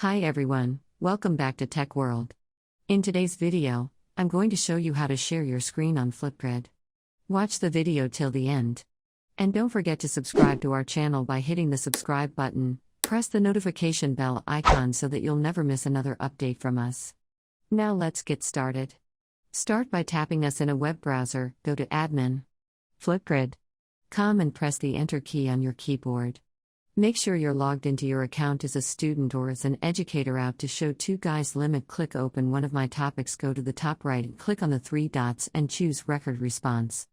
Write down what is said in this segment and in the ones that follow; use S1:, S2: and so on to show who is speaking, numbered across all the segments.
S1: Hi everyone, welcome back to Tech World. In today's video, I'm going to show you how to share your screen on FlipGrid. Watch the video till the end. And don't forget to subscribe to our channel by hitting the subscribe button, press the notification bell icon so that you'll never miss another update from us. Now let's get started. Start by tapping us in a web browser, go to Admin. FlipGrid.com and press the Enter key on your keyboard. Make sure you're logged into your account as a student or as an educator. Out to show two guys limit, click open one of my topics, go to the top right and click on the three dots and choose record response.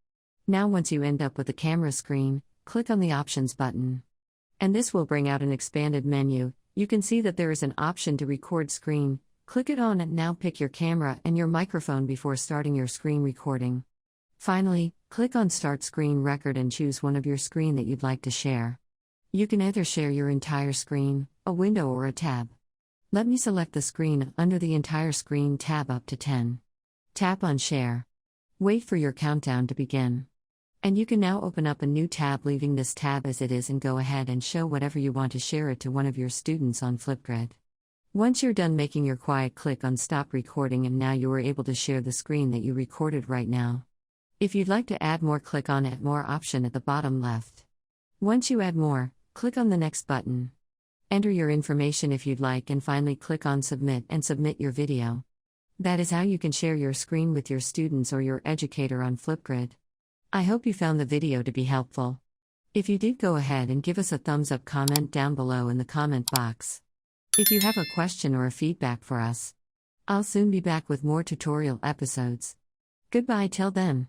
S1: Now once you end up with the camera screen, click on the options button. And this will bring out an expanded menu. You can see that there is an option to record screen. Click it on and now pick your camera and your microphone before starting your screen recording. Finally, click on Start Screen Record and choose one of your screen that you'd like to share. You can either share your entire screen, a window or a tab. Let me select the screen under the entire screen tab up to 10. Tap on Share. Wait for your countdown to begin. And you can now open up a new tab, leaving this tab as it is, and go ahead and show whatever you want to share it to one of your students on FlipGrid. Once you're done making your quiet, click on Stop Recording and now you are able to share the screen that you recorded right now. If you'd like to add more, click on Add More option at the bottom left. Once you add more, click on the next button. Enter your information if you'd like and finally click on Submit and submit your video. That is how you can share your screen with your students or your educator on FlipGrid. I hope you found the video to be helpful. If you did, go ahead and give us a thumbs up, comment down below in the comment box. If you have a question or a feedback for us, I'll soon be back with more tutorial episodes. Goodbye till then.